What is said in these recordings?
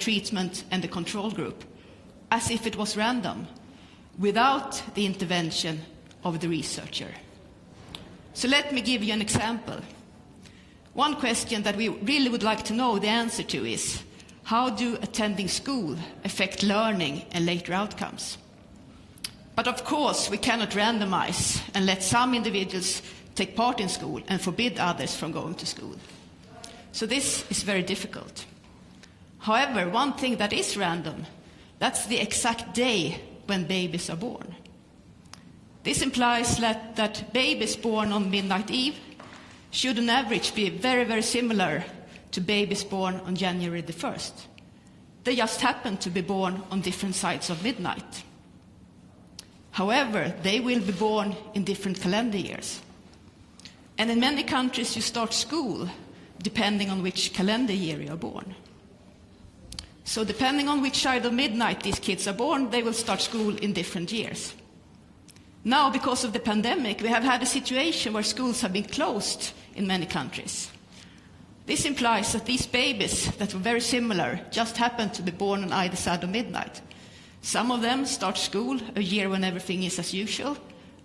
treatment and the control group, as if it was random, without the intervention of the researcher. So let me give you an example. One question that we really would like to know the answer to is, how do attending school affect learning and later outcomes? But of course, we cannot randomize and let some individuals take part in school and forbid others from going to school. So this is very difficult. However, one thing that is random, that's the exact day when babies are born. This implies that babies born on Midnight Eve should on average be very, very similar to babies born on January the 1st. They just happen to be born on different sides of midnight. However, they will be born in different calendar years. And in many countries, you start school depending on which calendar year you are born. So depending on which side of midnight these kids are born, they will start school in different years. Now, because of the pandemic, we have had a situation where schools have been closed in many countries. This implies that these babies that were very similar just happened to be born on either side of midnight. Some of them start school a year when everything is as usual.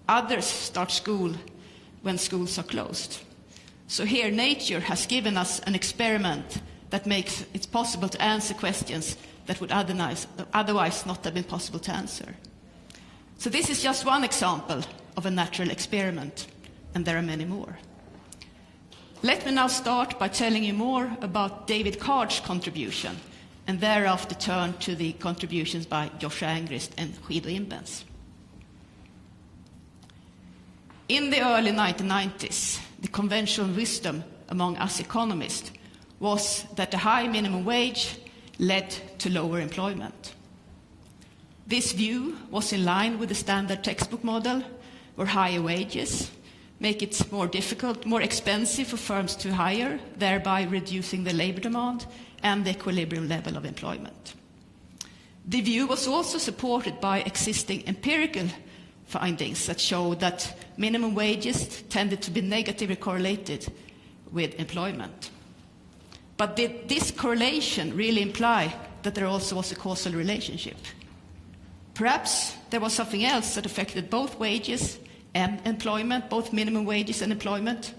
Others start school when schools are closed. So here, nature has given us an experiment that makes it possible to answer questions that would otherwise not have been possible to answer. So this is just one example of a natural experiment, and there are many more. Let me now start by telling you more about David Card's contribution, and thereafter turn to the contributions by Joshua Angrist and Imbens. In the early 1990s, the conventional wisdom among us economists was that a high minimum wage led to lower employment. This view was in line with the standard textbook model, where higher wages make it more difficult, more expensive for firms to hire, thereby reducing the labor demand and the equilibrium level of employment. The view was also supported by existing empirical findings that showed that minimum wages tended to be negatively correlated with employment. But did this correlation really imply that there also was a causal relationship? Perhaps there was something else that affected both wages and employment, both minimum wages and employment,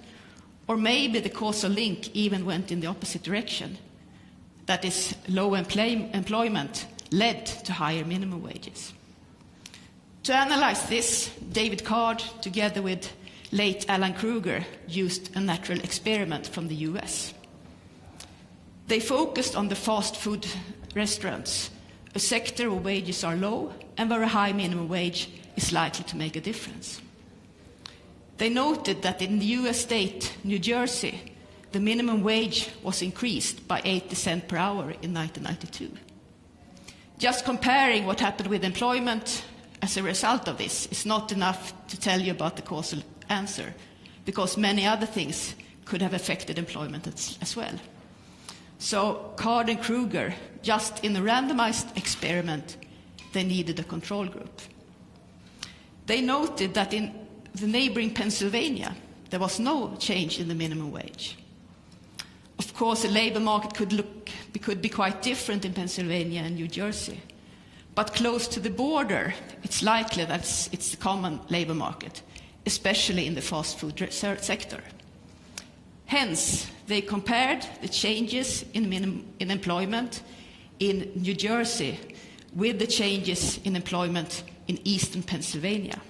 or maybe the causal link even went in the opposite direction. That is, low employment led to higher minimum wages. To analyze this, David Card, together with late Alan Kruger, used a natural experiment from the US. They focused on the fast food restaurants, a sector where wages are low and where a high minimum wage is likely to make a difference. They noted that in the US state, New Jersey, the minimum wage was increased by 80 cents per hour in 1992. Just comparing what happened with employment as a result of this is not enough to tell you about the causal answer, because many other things could have affected employment as well. So Card and Kruger, just in a randomized experiment, they needed a control group. They noted that in the neighboring Pennsylvania, there was no change in the minimum wage. Of course, the labor market could be quite different in Pennsylvania and New Jersey. But close to the border, it's likely that it's the common labor market, especially in the fast food sector. Hence, they compared the changes in employment in New Jersey with the changes in employment in eastern Pennsylvania.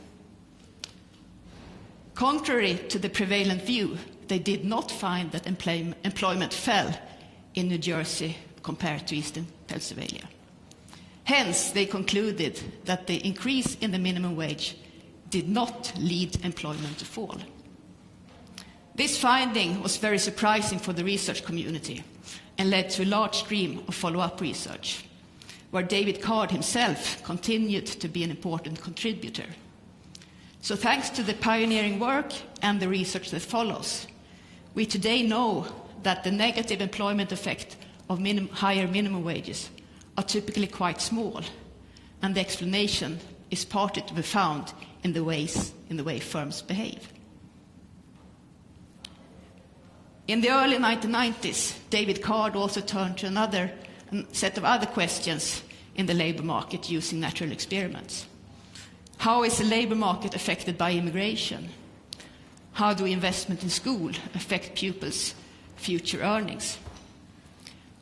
Contrary to the prevalent view, they did not find that employment fell in New Jersey compared to eastern Pennsylvania. Hence, they concluded that the increase in the minimum wage did not lead employment to fall. This finding was very surprising for the research community and led to a large stream of follow-up research, where David Card himself continued to be an important contributor. So thanks to the pioneering work and the research that follows, we today know that the negative employment effect of higher minimum wages are typically quite small, and the explanation is partly to be found in the way firms behave. In the early 1990s, David Card also turned to another a set of other questions in the labor market using natural experiments. How is the labor market affected by immigration? How do investment in school affect pupils' future earnings?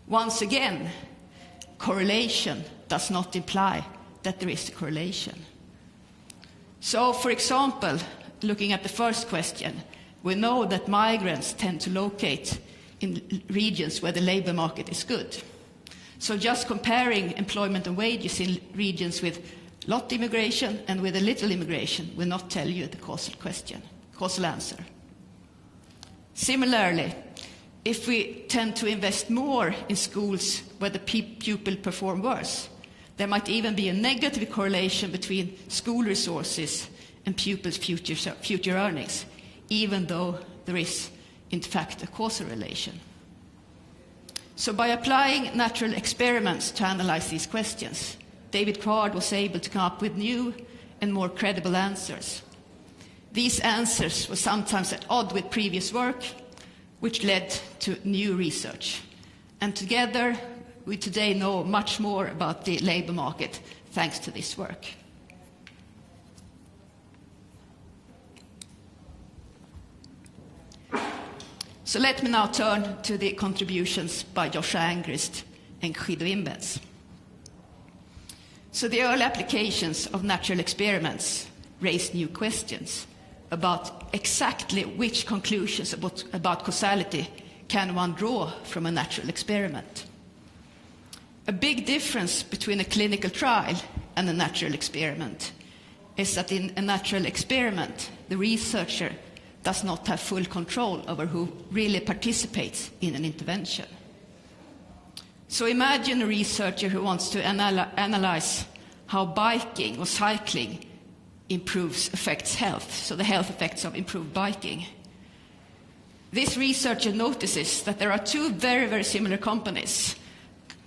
Once again, correlation does not imply that there is a correlation. So, for example, looking at the first question, we know that migrants tend to locate in regions where the labor market is good. So just comparing employment and wages in regions with a lot of immigration and with a little immigration will not tell you the causal answer. Similarly, if we tend to invest more in schools where the pupil perform worse, there might even be a negative correlation between school resources and pupils' future earnings, even though there is, in fact, a causal relation. So by applying natural experiments to analyze these questions, David Card was able to come up with new and more credible answers. These answers were sometimes at odds with previous work, which led to new research. And together, we today know much more about the labor market thanks to this work. So let me now turn to the contributions by Joshua Angrist and Imbens. So the early applications of natural experiments raised new questions about exactly which conclusions about causality can one draw from a natural experiment. A big difference between a clinical trial and a natural experiment is that in a natural experiment, the researcher does not have full control over who really participates in an intervention. So imagine a researcher who wants to analyze how biking or cycling affects health, so the health effects of improved biking. This researcher notices that there are two very, very similar companies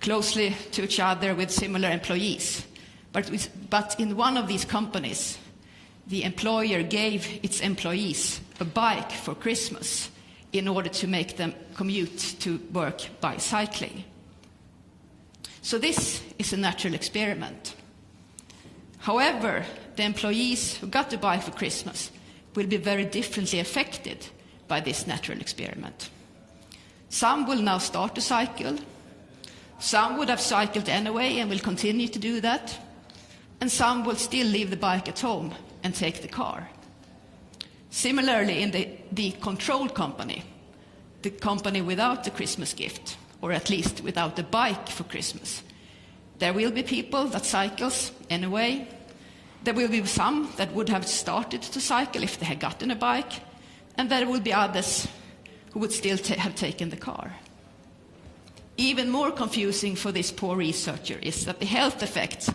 closely to each other with similar employees. But in one of these companies, the employer gave its employees a bike for Christmas in order to make them commute to work by cycling. So this is a natural experiment. However, the employees who got the bike for Christmas will be very differently affected by this natural experiment. Some will now start to cycle. Some would have cycled anyway and will continue to do that. And some will still leave the bike at home and take the car. Similarly, in the control company, the company without the Christmas gift, or at least without the bike for Christmas, there will be people that cycles anyway. There will be some that would have started to cycle if they had gotten a bike, and there will be others who would still have taken the car. Even more confusing for this poor researcher is that the health effects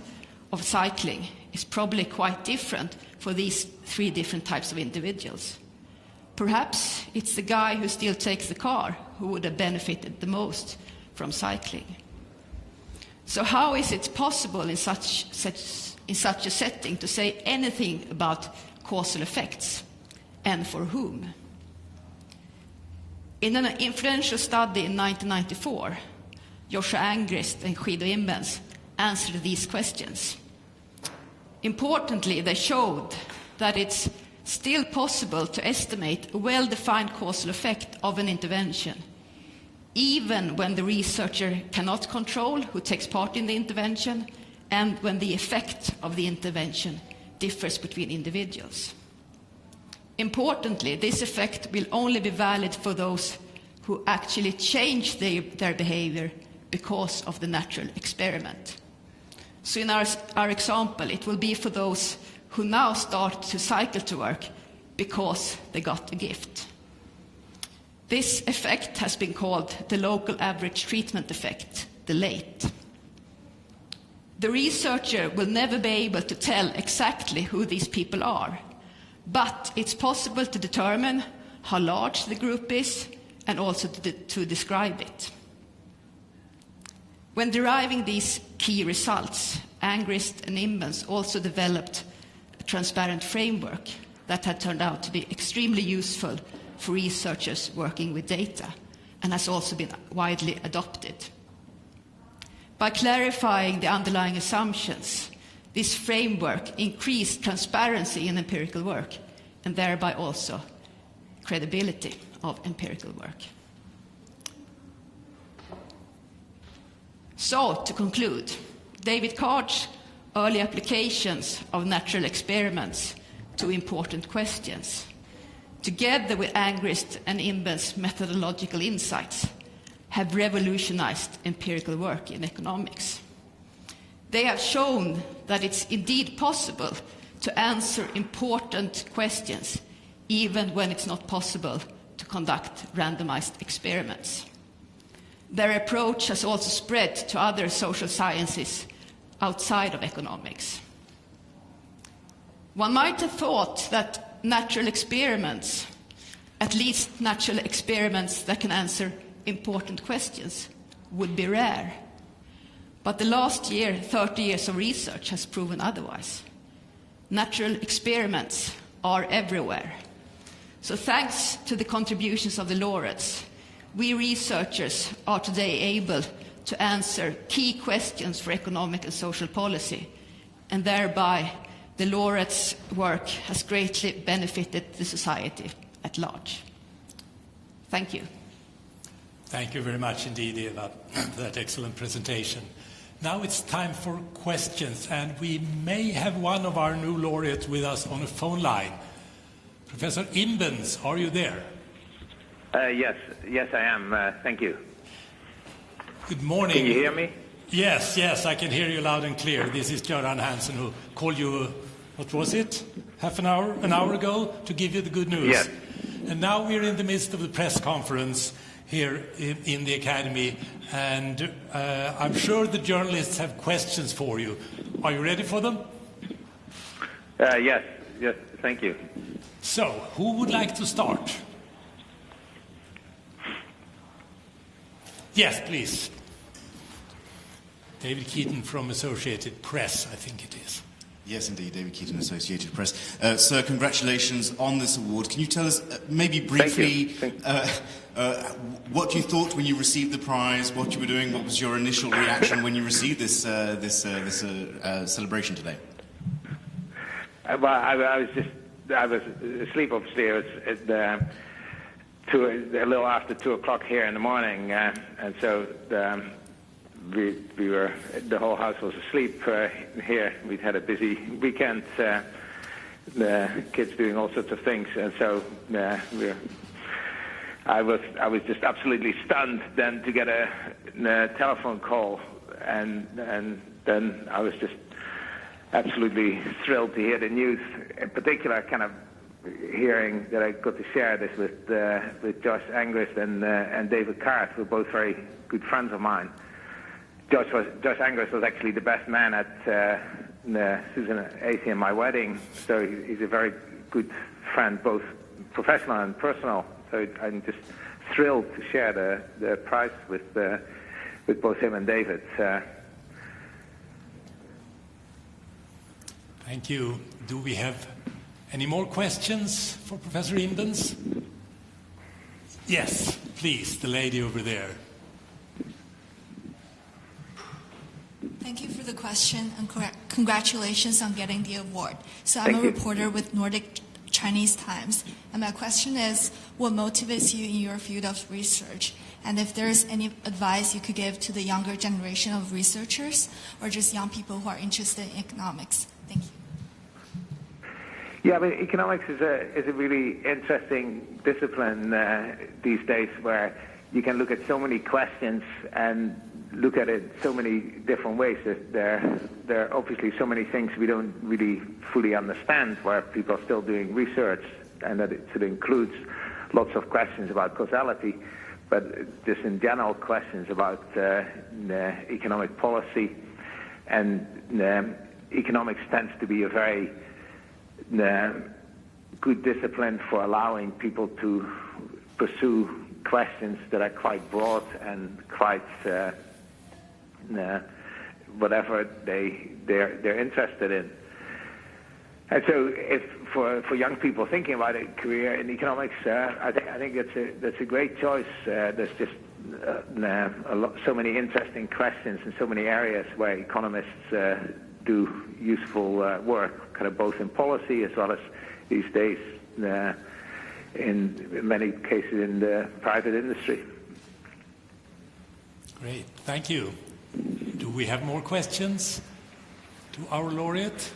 of cycling is probably quite different for these three different types of individuals. Perhaps it's the guy who still takes the car who would have benefited the most from cycling. So how is it possible in such a setting to say anything about causal effects, and for whom? In an influential study in 1994, Joshua Angrist and Imbens answered these questions. Importantly, they showed that it's still possible to estimate a well-defined causal effect of an intervention, even when the researcher cannot control who takes part in the intervention and when the effect of the intervention differs between individuals. Importantly, this effect will only be valid for those who actually change their behavior because of the natural experiment. So in our example, it will be for those who now start to cycle to work because they got a gift. This effect has been called the local average treatment effect, the LATE. The researcher will never be able to tell exactly who these people are, but it's possible to determine how large the group is and also to describe it. When deriving these key results, Angrist and Imbens also developed a transparent framework that had turned out to be extremely useful for researchers working with data and has also been widely adopted. By clarifying the underlying assumptions, this framework increased transparency in empirical work and thereby also credibility of empirical work. So, to conclude, David Cart's early applications of natural experiments to important questions, together with Angrist and Imbens' methodological insights, have revolutionized empirical work in economics. They have shown that it's indeed possible to answer important questions, even when it's not possible to conduct randomized experiments. Their approach has also spread to other social sciences outside of economics. One might have thought that natural experiments, at least natural experiments that can answer important questions, would be rare. But the last 30 years of research has proven otherwise. Natural experiments are everywhere. So thanks to the contributions of the laureates, we researchers are today able to answer key questions for economic and social policy, and thereby the laureates' work has greatly benefited the society at large. Thank you. Thank you very much indeed, Eva, for that excellent presentation. Now it's time for questions, and we may have one of our new laureates with us on a phone line. Professor Imbens, are you there? Yes, I am. Thank you. Good morning. Can you hear me? Yes, I can hear you loud and clear. This is Göran Hansen, who called you, what was it, an hour ago, to give you the good news. Yes. And now we're in the midst of the press conference here in the Academy, and I'm sure the journalists have questions for you. Are you ready for them? Yes, thank you. So, who would like to start? Yes, please. David Keaton from Associated Press, I think it is. Yes, indeed, David Keaton, Associated Press. Sir, congratulations on this award. Can you tell us, maybe briefly, what you thought when you received the prize, what you were doing, what was your initial reaction when you received this celebration today? Well, I was asleep upstairs at a little after 2 o'clock here in the morning, and so we were, the whole house was asleep here. We'd had a busy weekend, the kids doing all sorts of things, and so I was just absolutely stunned then to get a telephone call, and then I was just absolutely thrilled to hear the news. In particular, kind of hearing that I got to share this with Josh Angrist and David Cart, who are both very good friends of mine. Josh Angrist was actually the best man at Susan Acey and my wedding, so he's a very good friend, both professional and personal. So I'm just thrilled to share the prize with both him and David. Thank you. Do we have any more questions for Professor Imbens? Yes, please, the lady over there. Thank you for the question, and congratulations on getting the award. So I'm a reporter with Nordic Chinese Times, and my question is, what motivates you in your field of research? And if there's any advice you could give to the younger generation of researchers, or just young people who are interested in economics? Thank you. Yeah, I mean, economics is a really interesting discipline these days, where you can look at so many questions and look at it so many different ways. There are obviously so many things we don't really fully understand, where people are still doing research, and that it includes lots of questions about causality, but just in general questions about economic policy. And economics tends to be a very good discipline for allowing people to pursue questions that are quite broad and quite whatever they're interested in. And so, if for young people thinking about a career in economics, I think that's a great choice. There's just so many interesting questions in so many areas where economists do useful work, kind of both in policy as well as these days in many cases in the private industry. Great, thank you. Do we have more questions to our laureate?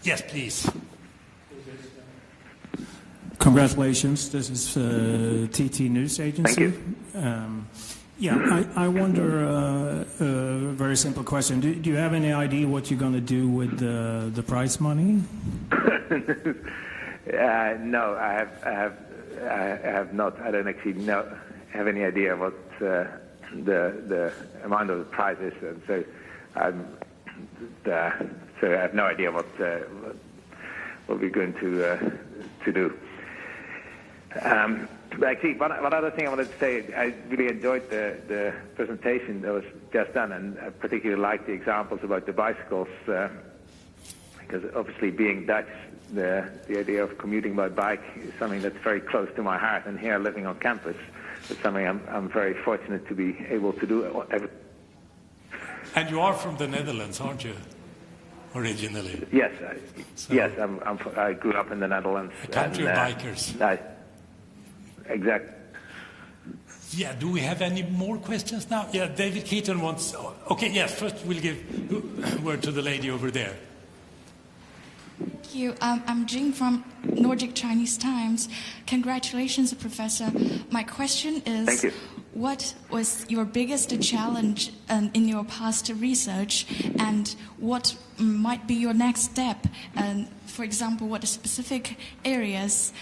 Yes, please. Congratulations. This is TT News Agency. Thank you. I wonder, a very simple question. Do you have any idea what you're going to do with the prize money? No, I have not. I don't actually have any idea what the amount of the prize is, and so I have no idea what we're going to do. But actually, one other thing I wanted to say, I really enjoyed the presentation that was just done, and I particularly liked the examples about the bicycles, because obviously being Dutch, the idea of commuting by bike is something that's very close to my heart, and here living on campus, it's something I'm very fortunate to be able to do. And you are from the Netherlands, aren't you, originally? Yes, yes, I grew up in the Netherlands. A country of bikers. Exactly. Yeah, do we have any more questions now? Yeah, David Keaton wants... Okay, yes, first we'll give word to the lady over there. Thank you. I'm Jing from Nordic Chinese Times. Congratulations, Professor. My question is... Thank you. What was your biggest challenge in your past research, and what might be your next step? For example, what specific areas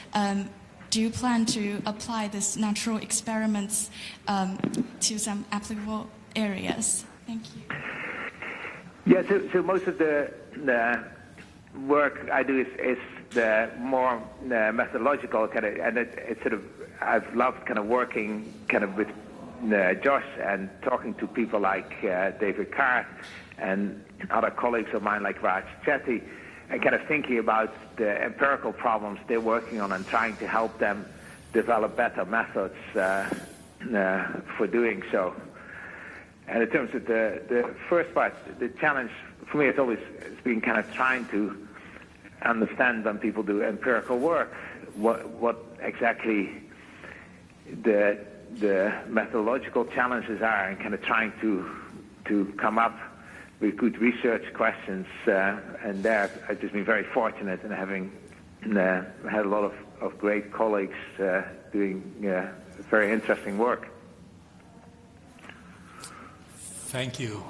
do you plan to apply these natural experiments to some applicable areas? Thank you. Yeah, so most of the work I do is the more methodological kind of, and it's sort of, I've loved kind of working kind of with Josh and talking to people like David Carr and other colleagues of mine like Raj Chetty, and kind of thinking about the empirical problems they're working on and trying to help them develop better methods for doing so. And in terms of the first part, the challenge for me it's been kind of trying to understand when people do empirical work, what exactly the methodological challenges are, and kind of trying to come up with good research questions. And there I've just been very fortunate in having had a lot of great colleagues doing very interesting work. Thank you.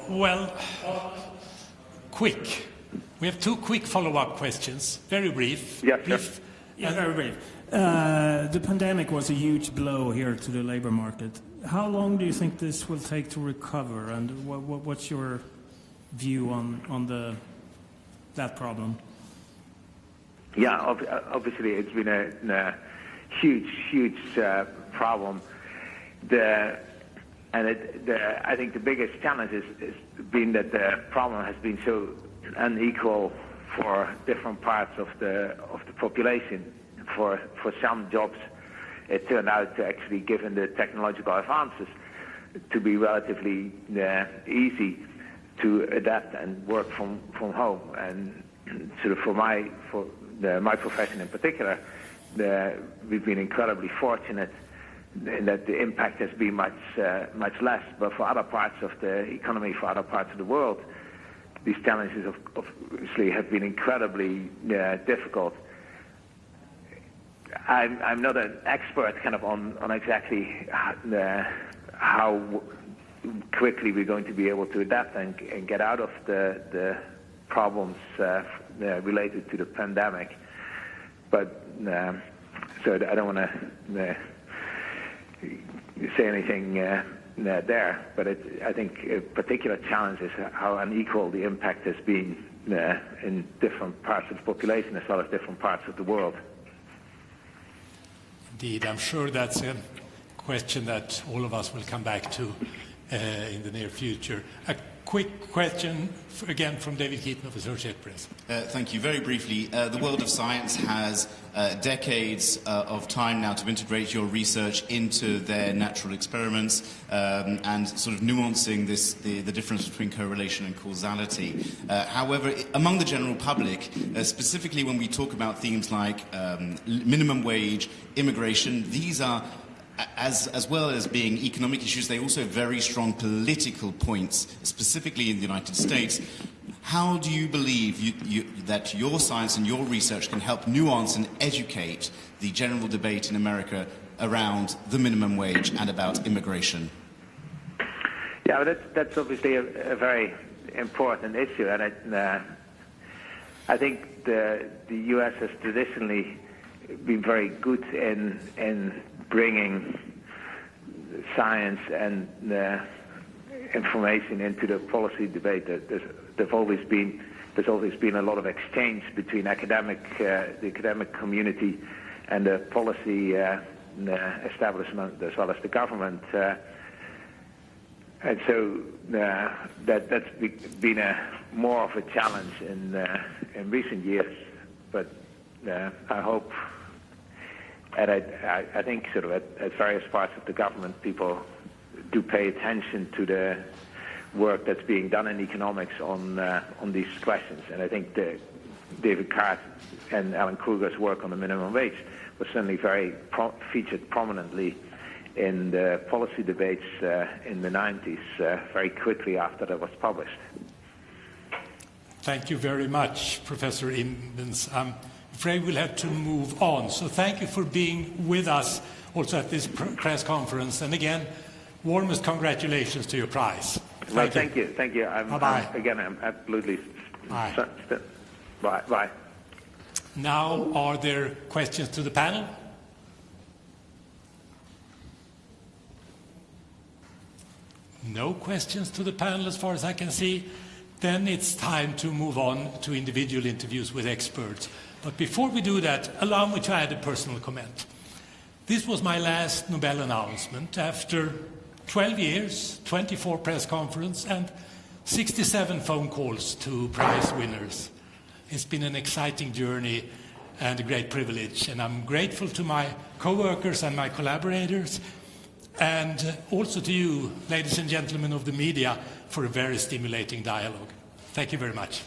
Well, quick. We have two quick follow-up questions. Very brief. Yes, brief. Yeah, very brief. The pandemic was a huge blow here to the labor market. How long do you think this will take to recover, and what's your view on that problem? Yeah, obviously it's been a huge problem. I think the biggest challenge is been that the problem has been so unequal for different parts of the population. For some jobs, it turned out to actually, given the technological advances, to be relatively easy to adapt and work from home. And sort of for my profession in particular, we've been incredibly fortunate in that the impact has been much less. But for other parts of the economy, for other parts of the world, these challenges obviously have been incredibly difficult. I'm not an expert kind of on exactly how quickly we're going to be able to adapt and get out of the problems related to the pandemic. But so I don't want to say anything there. But I think a particular challenge is how unequal the impact has been in different parts of the population as well as different parts of the world. Indeed, I'm sure that's a question that all of us will come back to. in the near future. A quick question, again, from David Keaton of Associated Press. Thank you. Very briefly, the world of science has decades of time now to integrate your research into their natural experiments and sort of nuancing the difference between correlation and causality. However, among the general public, specifically when we talk about themes like minimum wage, immigration, these are, as well as being economic issues, they also have very strong political points, specifically in the United States. How do you believe that your science and your research can help nuance and educate the general debate in America around the minimum wage and about immigration? Yeah, well, that's obviously a very important issue, and I think the U.S. has traditionally been very good in bringing science and information into the policy debate. There's always been a lot of exchange between the academic community and the policy establishment as well as the government, and so that's been more of a challenge in recent years. But I hope. And I think sort of at various parts of the government, people do pay attention to the work that's being done in economics on these questions. And I think David Cart and Alan Kruger's work on the minimum wage was certainly featured prominently in the policy debates in the 90s, very quickly after that was published. Thank you very much, Professor Imbens. I'm afraid we'll have to move on. So thank you for being with us also at this press conference. And again, warmest congratulations to your prize. Thank you. Bye-bye. I'm absolutely... Bye. Bye. Now, are there questions to the panel? No questions to the panel as far as I can see. Then it's time to move on to individual interviews with experts. But before we do that, allow me to add a personal comment. This was my last Nobel announcement after 12 years, 24 press conferences, and 67 phone calls to prize winners. It's been an exciting journey and a great privilege, and I'm grateful to my co-workers and my collaborators, and also to you, ladies and gentlemen of the media, for a very stimulating dialogue. Thank you very much.